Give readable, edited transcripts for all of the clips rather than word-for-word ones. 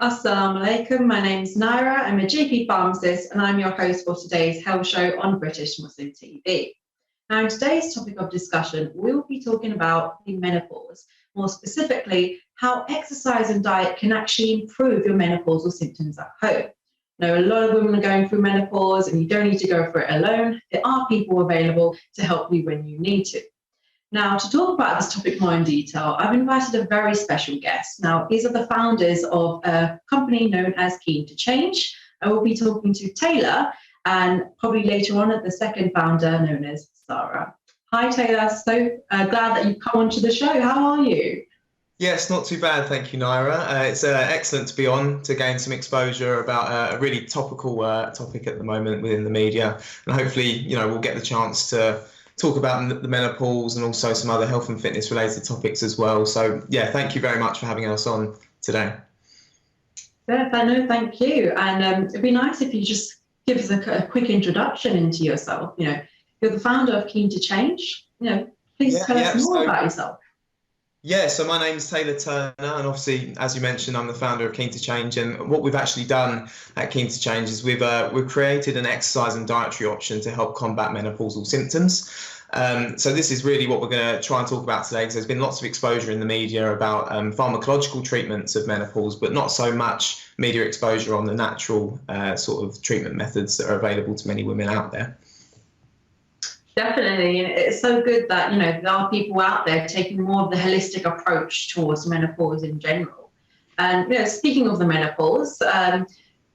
Assalamu alaikum. My name is Nyrah. I'm a GP pharmacist and I'm your host for today's health show on British Muslim TV. Now, in today's topic of discussion, we will be talking about the menopause, more specifically, how exercise and diet can actually improve your menopausal symptoms at home. Now, a lot of women are going through menopause and you don't need to go for it alone. There are people available to help you when you need to. Now, to talk about this topic more in detail, I've invited a very special guest. Now, these are the founders of a company known as Keto Change. I will be talking to Taylor and probably later on at the second founder known as Sarah. Hi, Taylor. So glad that you've come onto the show. How are you? Yes, not too bad, thank you, Nyrah. It's excellent to be on to gain some exposure about a really topical topic at the moment within the media, and hopefully, we'll get the chance to talk about the menopause and also some other health and fitness related topics as well. So yeah, thank you very much for having us on today. Yeah, no, thank you. And it'd be nice if you just give us a quick introduction into yourself. You're the founder of Keto Change. Please tell us more about yourself. Yeah, so my name's Taylor Turner, and obviously, as you mentioned, I'm the founder of Keto Change. And what we've actually done at Keto Change is we've created an exercise and dietary option to help combat menopausal symptoms. So this is really what we're going to try and talk about today, because there's been lots of exposure in the media about pharmacological treatments of menopause, but not so much media exposure on the natural sort of treatment methods that are available to many women out there. Definitely. It's so good that, there are people out there taking more of the holistic approach towards menopause in general. And, speaking of the menopause,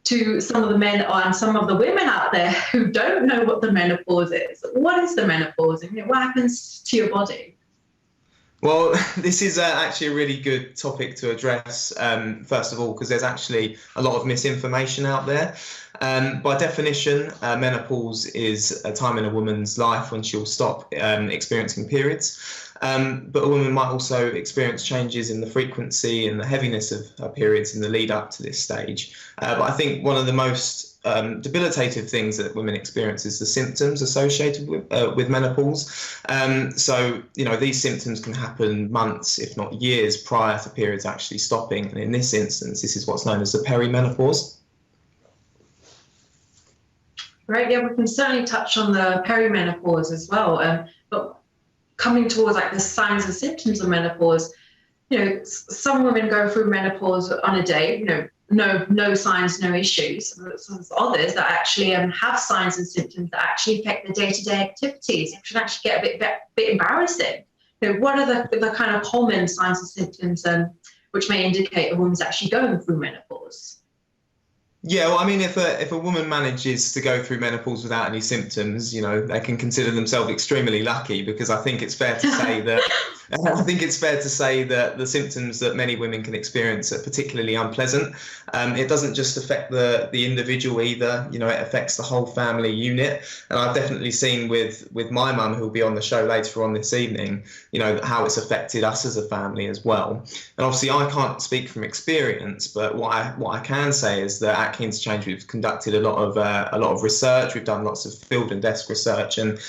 to some of the men and some of the women out there who don't know what the menopause is, what is the menopause and what happens to your body? Well, this is actually a really good topic to address, first of all, because there's actually a lot of misinformation out there. By definition, menopause is a time in a woman's life when she'll stop experiencing periods. But a woman might also experience changes in the frequency and the heaviness of her periods in the lead up to this stage. But I think one of the most debilitative things that women experience is the symptoms associated with menopause. So, these symptoms can happen months, if not years, prior to periods actually stopping. And in this instance, this is what's known as the perimenopause. Right, yeah, we can certainly touch on the perimenopause as well. But coming towards the signs and symptoms of menopause, some women go through menopause on a day, no signs, no issues. So there's others that actually have signs and symptoms that actually affect the day-to-day activities. It can actually get a bit embarrassing. What are the kind of common signs and symptoms which may indicate a woman's actually going through menopause? Yeah, well, I mean, if a woman manages to go through menopause without any symptoms, they can consider themselves extremely lucky, because I think it's fair to say that the symptoms that many women can experience are particularly unpleasant. It doesn't just affect the individual either. It affects the whole family unit. And I've definitely seen with my mum, who'll be on the show later on this evening, how it's affected us as a family as well. And obviously, I can't speak from experience, but what I can say is that at Keto Change, we've conducted a lot of research. We've done lots of field and desk research, and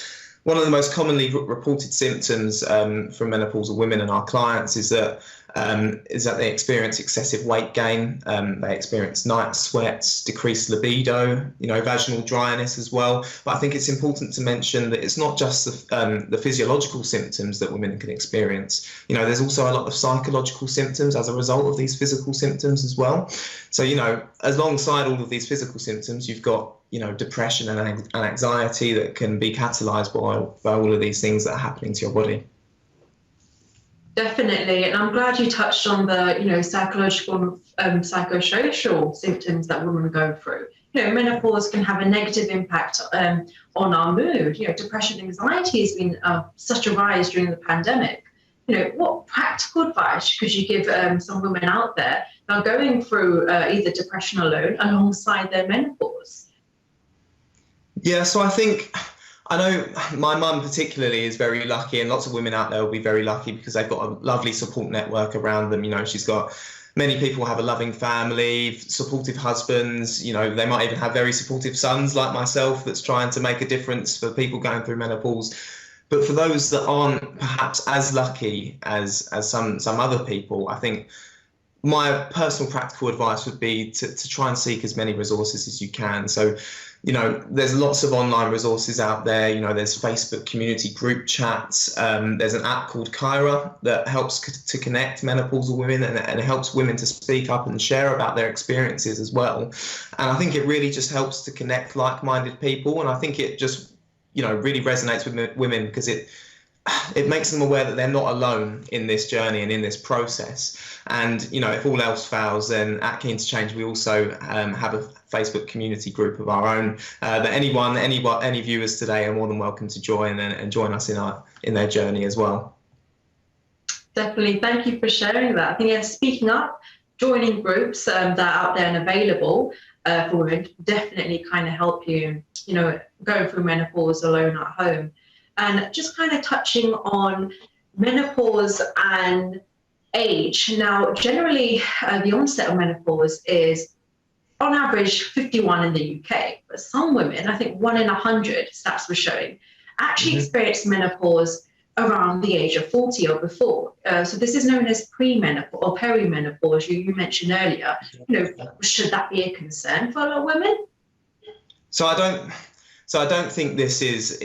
one of the most commonly reported symptoms from menopausal women and our clients is that they experience excessive weight gain. They experience night sweats, decreased libido, vaginal dryness as well. But I think it's important to mention that it's not just the physiological symptoms that women can experience. There's also a lot of psychological symptoms as a result of these physical symptoms as well. So, alongside all of these physical symptoms, you've got depression and anxiety that can be catalyzed by all of these things that are happening to your body. Definitely, and I'm glad you touched on the psychological, psychosocial symptoms that women go through. Menopause can have a negative impact on our mood. Depression, anxiety has been such a rise during the pandemic. What practical advice could you give some women out there that are going through either depression alone alongside their menopause? Yeah, so I know my mum particularly is very lucky, and lots of women out there will be very lucky because they've got a lovely support network around them. She's got many people have a loving family, supportive husbands. They might even have very supportive sons like myself that's trying to make a difference for people going through menopause. But for those that aren't perhaps as lucky as some other people, I think my personal practical advice would be to try and seek as many resources as you can. So, there's lots of online resources out there. There's Facebook community group chats. There's an app called Kyra that helps to connect menopausal women and helps women to speak up and share about their experiences as well. And I think it really just helps to connect like-minded people. And I think it just, really resonates with women because it makes them aware that they're not alone in this journey and in this process. And, if all else fails, then at Keen to Change, we also have a Facebook community group of our own that any viewers today are more than welcome to join and join us in their journey as well. Definitely. Thank you for sharing that. I think speaking up, joining groups that are out there and available for women definitely kind of help you, going through menopause alone at home. And just kind of touching on menopause and age. Now, generally, the onset of menopause is, on average, 51 in the UK. But some women, I think 1 in 100 stats were showing, actually experience menopause around the age of 40 or before. So this is known as premenopause or perimenopause, you mentioned earlier. Should that be a concern for a lot of women? So I don't think this is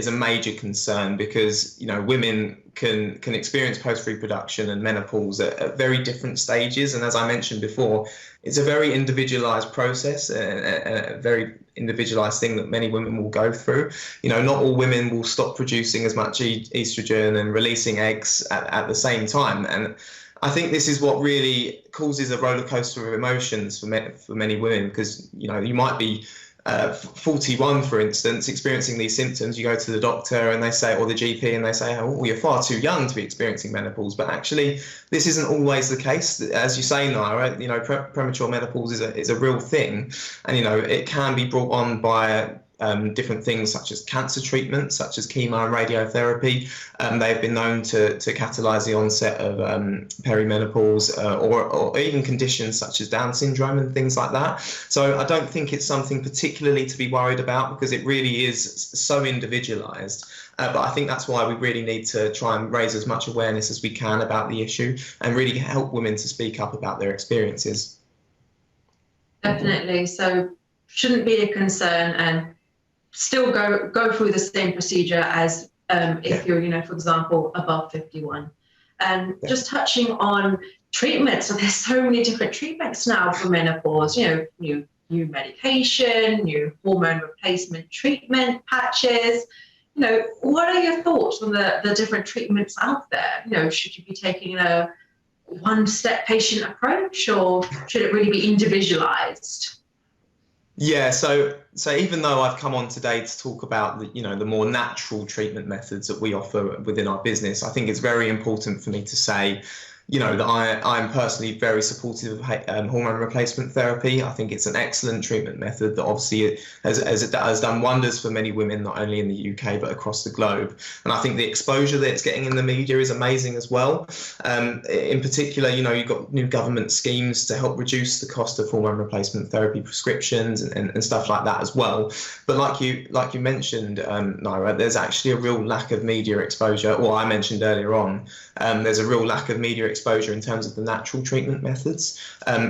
a major concern because women can experience post-reproduction and menopause at very different stages, and as I mentioned before, it's a very individualized process and a very individualized thing that many women will go through. Not all women will stop producing as much estrogen and releasing eggs at the same time, and I think this is what really causes a roller coaster of emotions for many women because you might be 41, for instance, experiencing these symptoms. You go to the doctor and they say, or the GP, and they say, oh, you're far too young to be experiencing menopause. But actually, this isn't always the case. As you say, Nyrah, premature menopause is a real thing. And, it can be brought on by different things such as cancer treatment, such as chemo and radiotherapy. They've been known to catalyse the onset of perimenopause or even conditions such as Down syndrome and things like that. So I don't think it's something particularly to be worried about because it really is so individualised. But I think that's why we really need to try and raise as much awareness as we can about the issue and really help women to speak up about their experiences. Definitely. So shouldn't be a concern and still go through the same procedure as if you're, for example, above 51. And just touching on treatments, so there's so many different treatments now for menopause, new medication, new hormone replacement treatment, patches. What are your thoughts on the different treatments out there? Should you be taking a one-step patient approach or should it really be individualized? Yeah, so even though I've come on today to talk about the more natural treatment methods that we offer within our business, I think it's very important for me to say that I'm personally very supportive of hormone replacement therapy. I think it's an excellent treatment method that obviously has done wonders for many women, not only in the UK, but across the globe. And I think the exposure that it's getting in the media is amazing as well. In particular, you've got new government schemes to help reduce the cost of hormone replacement therapy prescriptions and stuff like that as well. But like you mentioned, Nyrah, there's actually a real lack of media exposure. Or I mentioned earlier on, there's a real lack of media exposure in terms of the natural treatment methods.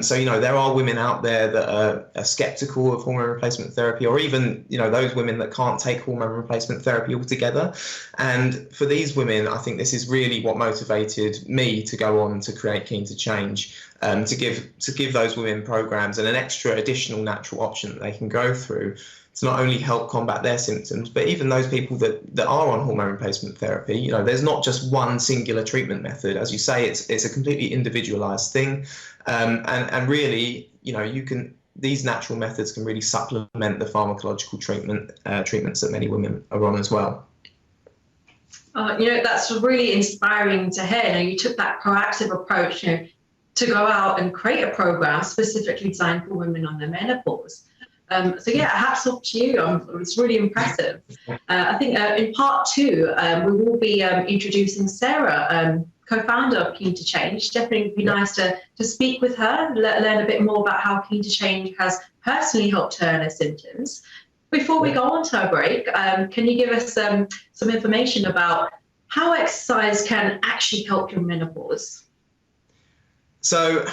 So, there are women out there that are skeptical of hormone replacement therapy, or even, those women that can't take hormone replacement therapy altogether. And for these women, I think this is really what motivated me to go on to create Keen to Change, to give those women programs and an extra additional natural option that they can go through to not only help combat their symptoms, but even those people that are on hormone replacement therapy. There's not just one singular treatment method. As you say, it's a completely individualized thing. And really, these natural methods can really supplement the pharmacological treatments that many women are on as well. That's really inspiring to hear. You took that proactive approach, to go out and create a program specifically designed for women on their menopause. Hats off to you. It's really impressive. I think in part 2, we will be introducing Sarah, co-founder of Keen to Change. Definitely would be nice to speak with her, learn a bit more about how Keen to Change has personally helped her and her symptoms. Before we go on to a break, can you give us some information about how exercise can actually help your menopause? So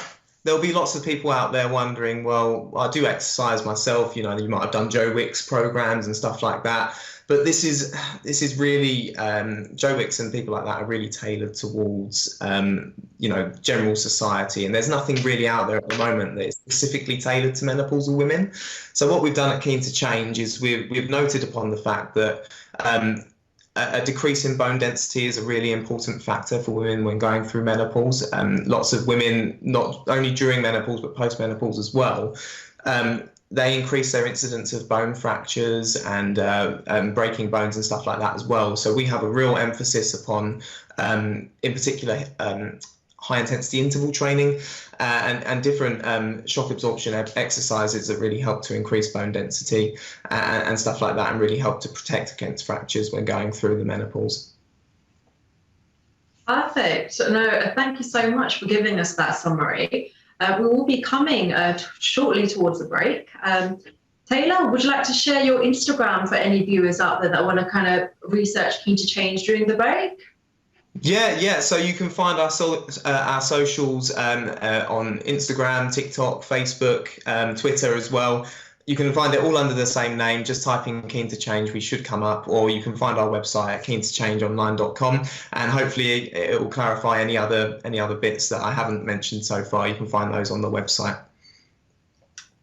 there'll be lots of people out there wondering, well, I do exercise myself, you might have done Joe Wicks programs and stuff like that. But this is really, Joe Wicks and people like that are really tailored towards, general society. And there's nothing really out there at the moment that is specifically tailored to menopausal women. So what we've done at Keen to Change is we've noted upon the fact that a decrease in bone density is a really important factor for women when going through menopause. Lots of women, not only during menopause, but post-menopause as well, they increase their incidence of bone fractures and breaking bones and stuff like that as well. So we have a real emphasis upon, in particular, high-intensity interval training and different shock absorption exercises that really help to increase bone density and stuff like that, and really help to protect against fractures when going through the menopause. Perfect. No, thank you so much for giving us that summary. We will be coming shortly towards the break. Taylor, would you like to share your Instagram for any viewers out there that want to kind of research Keen to Change during the break? Yeah. So you can find our socials on Instagram, TikTok, Facebook, Twitter as well. You can find it all under the same name. Just type in Keen to Change, we should come up, or you can find our website at keentochangeonline.com, and hopefully it will clarify any other bits that I haven't mentioned so far. You can find those on the website.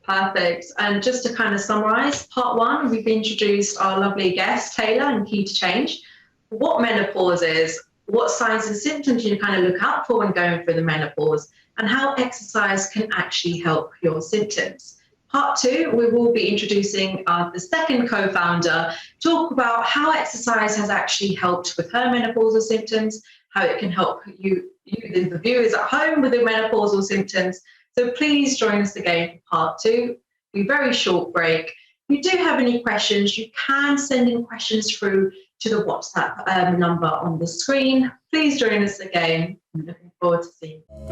Perfect. And just to kind of summarize, part one, we've introduced our lovely guest, Taylor, and Keen to Change, what menopause is, what signs and symptoms you kind of look out for when going through the menopause, and how exercise can actually help your symptoms. Part two, we will be introducing the second co-founder, talk about how exercise has actually helped with her menopausal symptoms, how it can help you the viewers at home with the menopausal symptoms. So please join us again for part two. It'll be a very short break. If you do have any questions, you can send in questions through to the WhatsApp number on the screen. Please join us again. I'm looking forward to seeing you.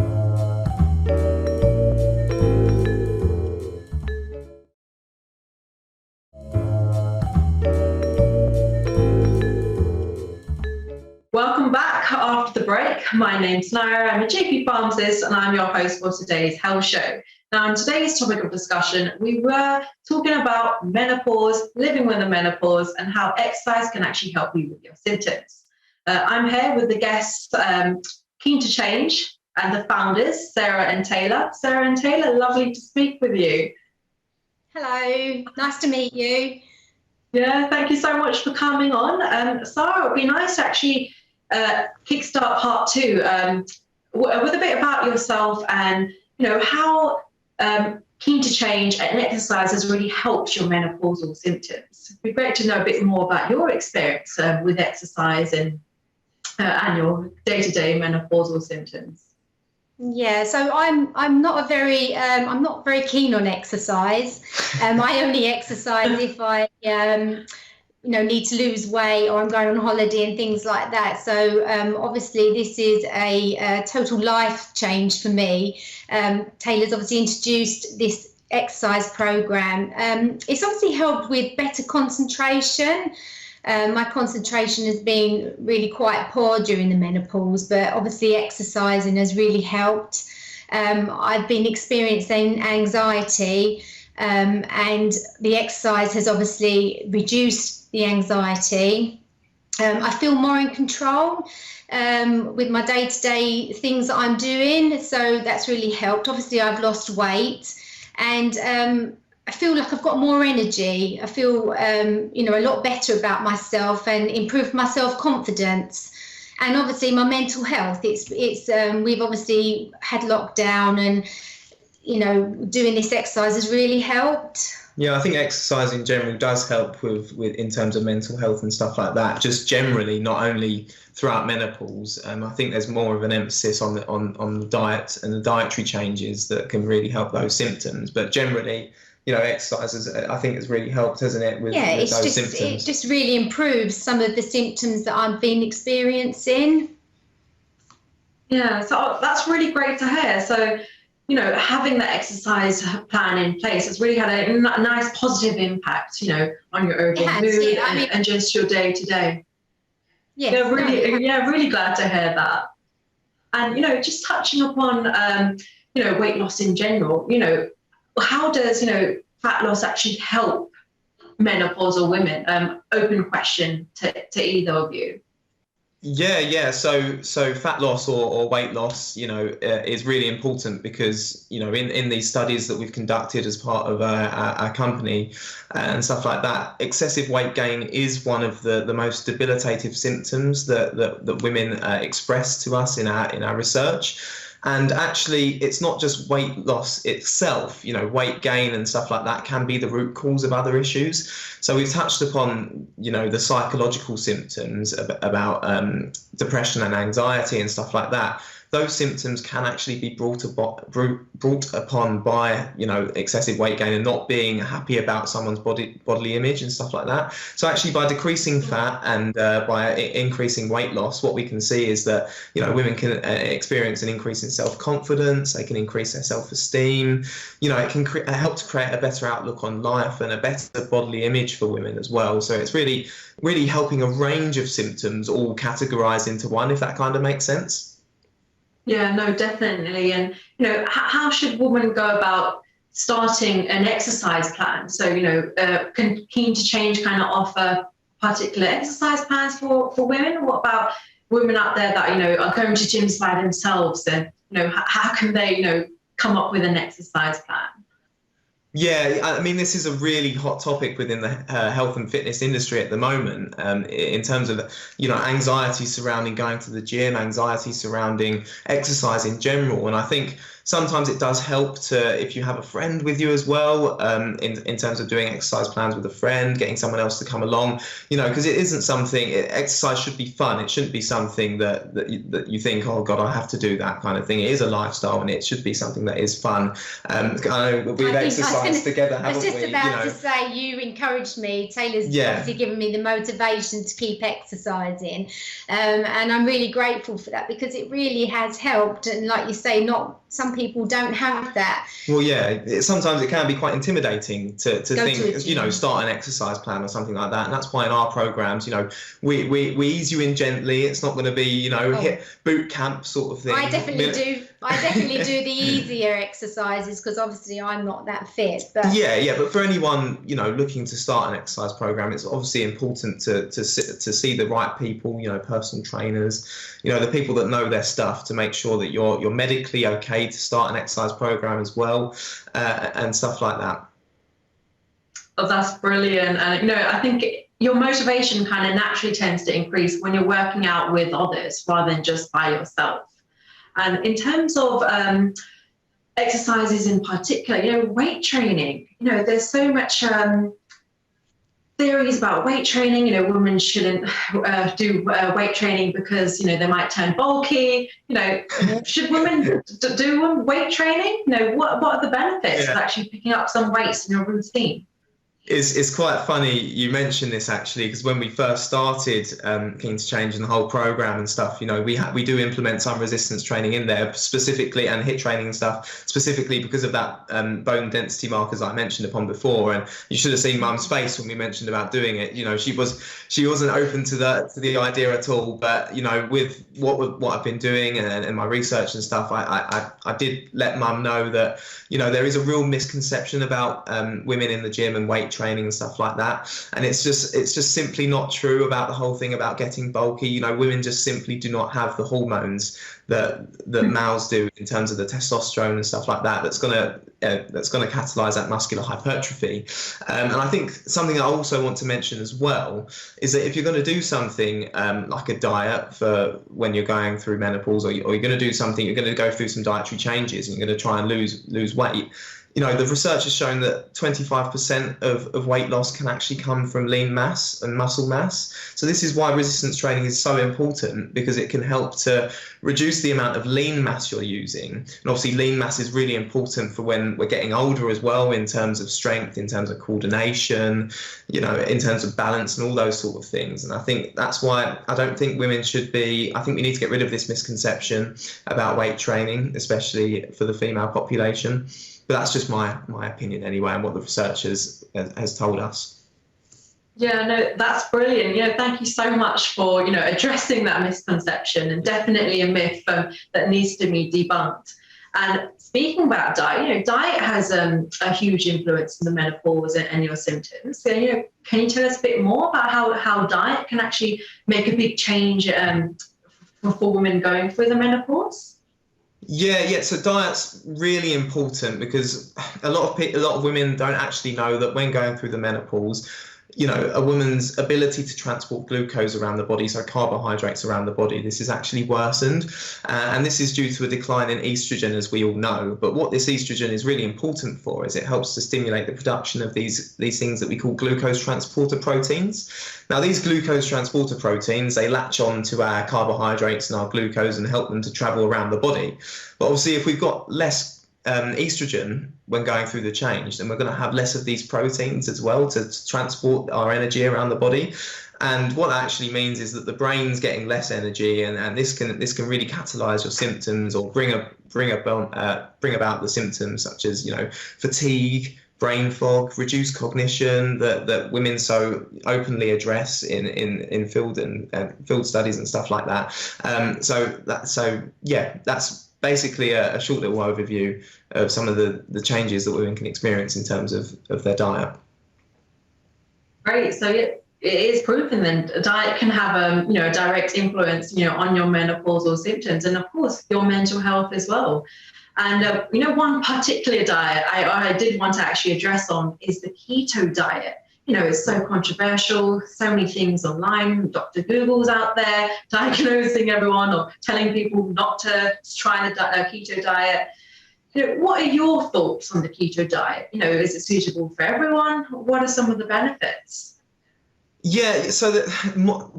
Welcome back after the break. My name's Nyrah, I'm a GP pharmacist, and I'm your host for today's health show. Now, in today's topic of discussion, we were talking about menopause, living with the menopause, and how exercise can actually help you with your symptoms. I'm here with the guests, Keen to Change, and the founders, Sarah and Taylor. Sarah and Taylor, lovely to speak with you. Hello, nice to meet you. Yeah, thank you so much for coming on. Sarah, it would be nice to actually kickstart part two with a bit about yourself and how Keen to Change and exercise has really helped your menopausal symptoms. It'd be great to know a bit more about your experience with exercise and your day-to-day menopausal symptoms. Yeah, so I'm not very keen on exercise. I only exercise if I need to lose weight, or I'm going on holiday and things like that. So obviously this is a total life change for me. Taylor's obviously introduced this exercise program. It's obviously helped with better concentration. My concentration has been really quite poor during the menopause, but obviously exercising has really helped. I've been experiencing anxiety, and the exercise has obviously reduced the anxiety. I feel more in control with my day-to-day things that I'm doing, so that's really helped. Obviously, I've lost weight, and I feel like I've got more energy. I feel, a lot better about myself and improved my self-confidence. And obviously my mental health, we've obviously had lockdown, and, doing this exercise has really helped. Yeah, I think exercise in general does help with in terms of mental health and stuff like that. Just generally, not only throughout menopause. I think there's more of an emphasis on the diet and the dietary changes that can really help those symptoms. But generally, exercise I think has really helped, hasn't it? With those symptoms. It just really improves some of the symptoms that I've been experiencing. Yeah, so that's really great to hear. So, having that exercise plan in place has really had a nice positive impact, on your overall mood and just your day to day. Yeah, really glad to hear that. And, just touching upon, weight loss in general, how does, fat loss actually help menopausal women? Open question to either of you. Yeah. So fat loss or weight loss, is really important because, in these studies that we've conducted as part of our company and stuff like that, excessive weight gain is one of the most debilitative symptoms that women express to us in our research. And actually, it's not just weight loss itself, weight gain and stuff like that can be the root cause of other issues. So we've touched upon, the psychological symptoms about depression and anxiety and stuff like that. Those symptoms can actually be brought upon by, excessive weight gain and not being happy about someone's bodily image and stuff like that. So actually, by decreasing fat and by increasing weight loss, what we can see is that, women can experience an increase in self-confidence. They can increase their self-esteem. It can help to create a better outlook on life and a better bodily image for women as well. So it's really, really helping a range of symptoms all categorized into one, if that kind of makes sense. Yeah, no, definitely. And, how should women go about starting an exercise plan? So, keen to change kind of offer particular exercise plans for women? What about women out there that, are going to gyms by themselves? And, how can they, come up with an exercise plan? Yeah, I mean, this is a really hot topic within the health and fitness industry at the moment, in terms of, anxiety surrounding going to the gym, anxiety surrounding exercise in general. And I think sometimes it does help if you have a friend with you as well, in terms of doing exercise plans with a friend, getting someone else to come along, because it isn't something, exercise should be fun. It shouldn't be something that you think, oh God, I have to do that kind of thing. It is a lifestyle and it should be something that is fun. I know we've exercised together, haven't we? I was just about to say, you encouraged me. Taylor's obviously given me the motivation to keep exercising, and I'm really grateful for that because it really has helped. And like you say, some people don't have that. Well, yeah, sometimes it can be quite intimidating to think, start an exercise plan or something like that. And that's why in our programs, we ease you in gently. It's not going to be, hit boot camp sort of thing. I definitely do the easier exercises because obviously I'm not that fit. But yeah. But for anyone, looking to start an exercise program, it's obviously important to see the right people, personal trainers, the people that know their stuff, to make sure that you're medically okay to start an exercise program as well, and stuff like that. Oh, that's brilliant. And I think your motivation kind of naturally tends to increase when you're working out with others rather than just by yourself. And in terms of exercises in particular, weight training, there's so much theories about weight training. Women shouldn't do weight training because, they might turn bulky. Should women do weight training? What are the benefits of actually picking up some weights in your routine? It's quite funny you mentioned this actually, because when we first started Keen to Change and the whole program and stuff, we do implement some resistance training in there specifically, and HIIT training and stuff specifically because of that bone density markers I mentioned upon before. And you should have seen Mum's face when we mentioned about doing it. She wasn't open to the idea at all. But with what I've been doing and my research and stuff, I did let Mum know that there is a real misconception about women in the gym and weight training and stuff like that, and it's just simply not true about the whole thing about getting bulky. Women just simply do not have the hormones that males do in terms of the testosterone and stuff like that. That's gonna catalyze that muscular hypertrophy. And I think something I also want to mention as well is that if you're going to do something like a diet for when you're going through menopause, or you're going to do something, you're going to go through some dietary changes and you're going to try and lose weight. The research has shown that 25% of weight loss can actually come from lean mass and muscle mass. So this is why resistance training is so important, because it can help to reduce the amount of lean mass you're using. And obviously lean mass is really important for when we're getting older as well, in terms of strength, in terms of coordination, in terms of balance and all those sort of things. And I think that's why I don't think women should be, I think we need to get rid of this misconception about weight training, especially for the female population. But that's just my opinion anyway, and what the research has told us. Yeah, no, that's brilliant. Thank you so much for, addressing that misconception, and definitely a myth that needs to be debunked. And speaking about diet, diet has a huge influence in the menopause and your symptoms. So, can you tell us a bit more about how diet can actually make a big change for women going through the menopause? Yeah. So diet's really important, because a lot of women don't actually know that when going through the menopause, a woman's ability to transport glucose around the body, so carbohydrates around the body, this is actually worsened. And this is due to a decline in estrogen, as we all know. But what this estrogen is really important for is it helps to stimulate the production of these things that we call glucose transporter proteins. Now, these glucose transporter proteins, they latch on to our carbohydrates and our glucose and help them to travel around the body. But obviously, if we've got less estrogen when going through the change, then we're going to have less of these proteins as well to transport our energy around the body. And what that actually means is that the brain's getting less energy, and this can really catalyze your symptoms, or bring about the symptoms such as fatigue, brain fog, reduced cognition that women so openly address in field studies and stuff like that. That's basically a short little overview of some of the changes that women can experience in terms of their diet. Great. So it is proven then diet can have a direct influence on your menopausal symptoms, and of course your mental health as well. And one particular diet I did want to actually address on is the keto diet. It's so controversial, so many things online, Dr. Google's out there diagnosing everyone or telling people not to try the keto diet. What are your thoughts on the keto diet? Is it suitable for everyone? What are some of the benefits? Yeah, so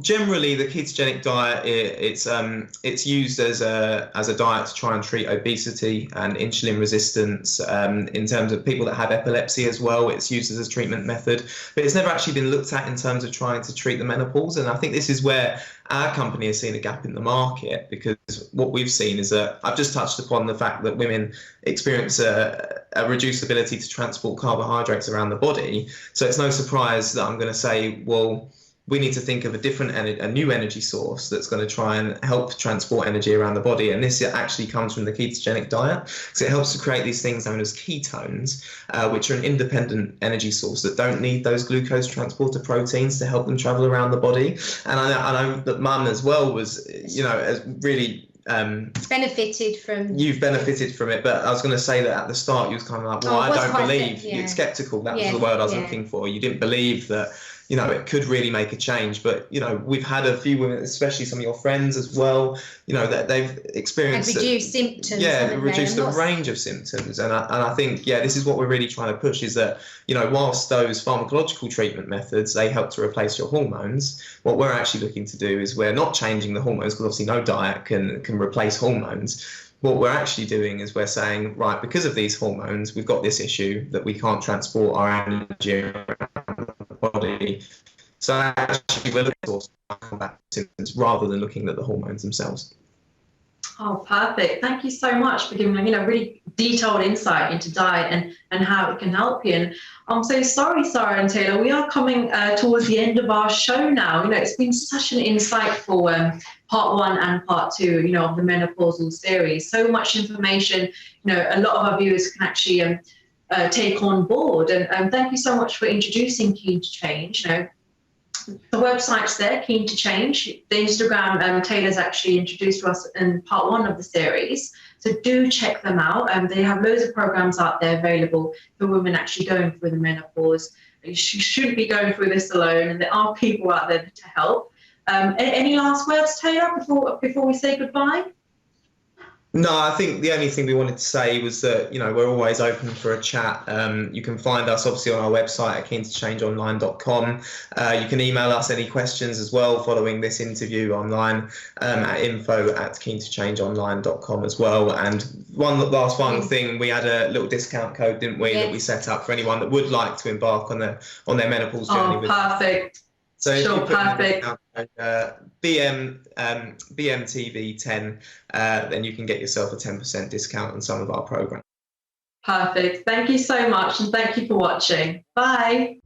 generally the ketogenic diet, it's used as a diet to try and treat obesity and insulin resistance. In terms of people that have epilepsy as well, it's used as a treatment method, but it's never actually been looked at in terms of trying to treat the menopause. And I think this is where our company has seen a gap in the market, because what we've seen is that I've just touched upon the fact that women experience a reduced ability to transport carbohydrates around the body. So it's no surprise that I'm going to say, well, we need to think of a new energy source that's going to try and help transport energy around the body. And this actually comes from the ketogenic diet. So it helps to create these things known as ketones, which are an independent energy source that don't need those glucose transporter proteins to help them travel around the body. And I know that Mum as well was, has really benefited from. You've benefited from it, but I was going to say that at the start you was kind of like, well, I don't believe. You're skeptical. That was the word I was looking for. You didn't believe that it could really make a change. But we've had a few women, especially some of your friends as well, that they've experienced reduced symptoms. Reduced a range of symptoms. And I think this is what we're really trying to push, is that whilst those pharmacological treatment methods, they help to replace your hormones, what we're actually looking to do is we're not changing the hormones, because obviously no diet can replace hormones. What we're actually doing is we're saying, right, because of these hormones, we've got this issue that we can't transport our energy around the body. So actually we're looking at combat symptoms rather than looking at the hormones themselves. Oh, perfect. Thank you so much for giving really detailed insight into diet and how it can help you. And I'm so sorry, Sarah and Taylor, we are coming towards the end of our show now. It's been such an insightful part one and part two, of the menopausal series. So much information, a lot of our viewers can actually take on board. And thank you so much for introducing Keen to Change. The website's there, Keen to Change. The Instagram, Taylor's actually introduced to us in part one of the series. So do check them out. They have loads of programs out there available for women actually going through the menopause. You shouldn't be going through this alone, and there are people out there to help. Any last words, Taylor, before we say goodbye? No, I think the only thing we wanted to say was that, we're always open for a chat. You can find us obviously on our website at keentochangeonline.com. You can email us any questions as well following this interview online at info@keentochangeonline.com as well. And one last final thing, we had a little discount code, didn't we, that we set up for anyone that would like to embark on their menopause journey. Oh, perfect. So sure, perfect. BMTV10, then you can get yourself a 10% discount on some of our programs. Perfect. Thank you so much, and thank you for watching. Bye.